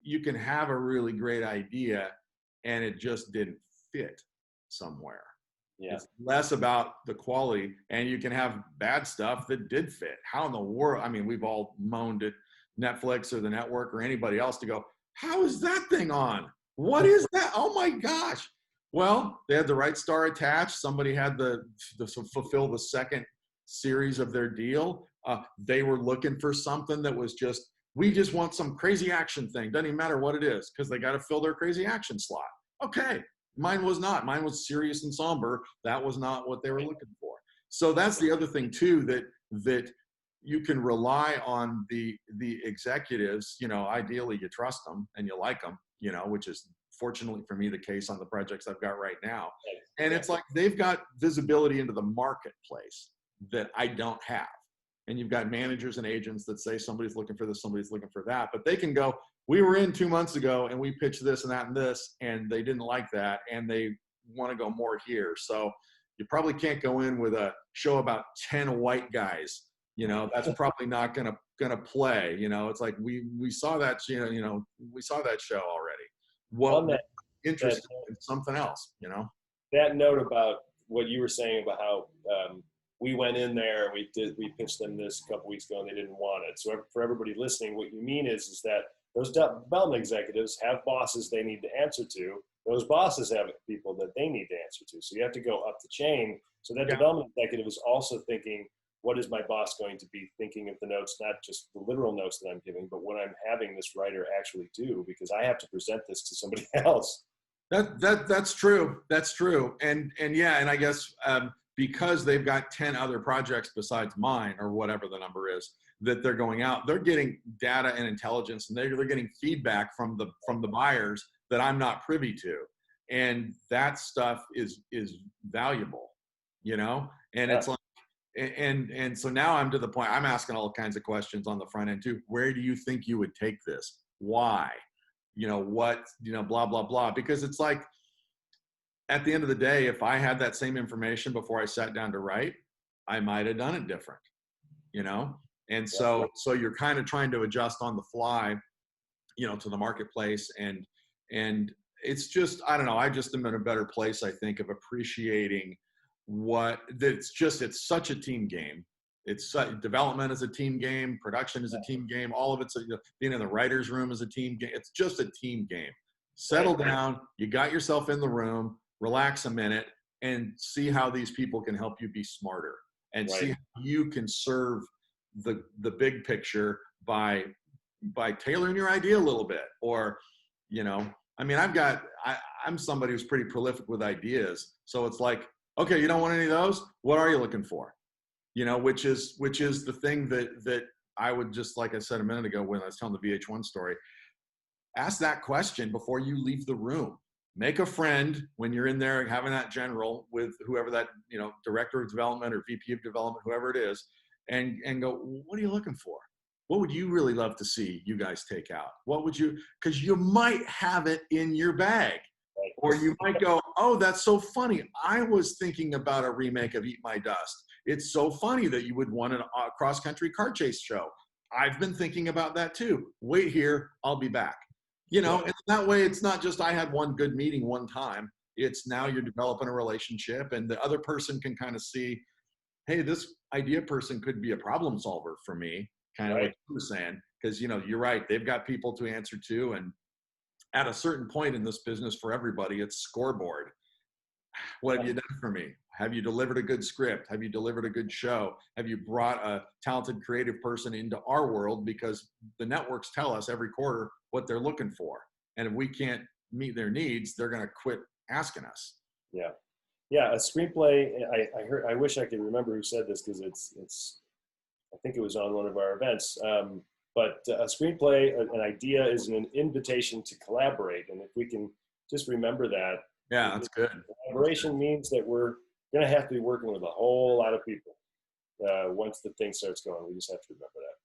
you can have a really great idea and it just didn't fit somewhere. Yeah. It's less about the quality, and you can have bad stuff that did fit. How in the world? I mean, we've all moaned at Netflix or the network or anybody else to go, how is that thing on? What is that? Oh my gosh. Well, they had the right star attached. Somebody had to fulfill the second series of their deal. They were looking for something that was just, we just want some crazy action thing. Doesn't even matter what it is, because they got to fill their crazy action slot. Okay. Mine was not. Mine was serious and somber. That was not what they were looking for. So that's the other thing too, that you can rely on the executives. You know, ideally you trust them and you like them, you know, which is fortunately for me the case on the projects I've got right now. And it's like they've got visibility into the marketplace that I don't have. And you've got managers and agents that say somebody's looking for this, somebody's looking for that, but they can go, we were in 2 months ago and we pitched this and that and this, and they didn't like that, and they want to go more here. So you probably can't go in with a show about 10 white guys. You know, that's probably not gonna play. You know, it's like we saw that, you know, we saw that show already. Well, interested in something else, you know. That note about what you were saying about how we went in there, we pitched them this a couple weeks ago and they didn't want it. So for everybody listening, what you mean is that those development executives have bosses they need to answer to. Those bosses have people that they need to answer to. So you have to go up the chain. So that development executive is also thinking, what is my boss going to be thinking of the notes, not just the literal notes that I'm giving, but what I'm having this writer actually do, because I have to present this to somebody else. That's true. That's true. And yeah, and I guess because they've got 10 other projects besides mine, or whatever the number is, that they're going out, they're getting data and intelligence, and they're getting feedback from the buyers that I'm not privy to. And that stuff is valuable, you know? And it's like, and so now I'm to the point, I'm asking all kinds of questions on the front end too. Where do you think you would take this? Why? You know, what, you know, blah, blah, blah. Because it's like, at the end of the day, if I had that same information before I sat down to write, I might have done it different, you know? And so you're kind of trying to adjust on the fly, you know, to the marketplace. And it's just, I don't know, I just am in a better place, I think, of appreciating it's such a team game. Development is a team game, production is a team game, all of it's being in the writer's room is a team game. It's just a team game. Settle down, you got yourself in the room, relax a minute, and see how these people can help you be smarter, and see how you can serve the big picture by tailoring your idea a little bit. Or, you know, I mean, I'm somebody who's pretty prolific with ideas. So it's like, okay, you don't want any of those? What are you looking for? You know, which is the thing that I would just, like I said a minute ago when I was telling the VH1 story, ask that question before you leave the room. Make a friend when you're in there having that general with whoever that, you know, director of development or VP of development, whoever it is, and go, what are you looking for? What would you really love to see you guys take out? What would you, because you might have it in your bag. Or you might go, oh, that's so funny. I was thinking about a remake of Eat My Dust. It's so funny that you would want a cross-country car chase show. I've been thinking about that too. Wait here, I'll be back. You know, and that way it's not just I had one good meeting one time. It's now you're developing a relationship, and the other person can kind of see, hey, this idea person could be a problem solver for me, kind of like you were saying, because, you know, you're right. They've got people to answer to, and at a certain point in this business for everybody, it's scoreboard. What have you done for me? Have you delivered a good script? Have you delivered a good show? Have you brought a talented creative person into our world? Because the networks tell us every quarter what they're looking for. And if we can't meet their needs, they're going to quit asking us. Yeah. Yeah. A screenplay, I wish I could remember who said this, because it's, I think it was on one of our events. But a screenplay, an idea is an invitation to collaborate. And if we can just remember that. Yeah, that's good. Collaboration means that we're going to have to be working with a whole lot of people once the thing starts going. We just have to remember that.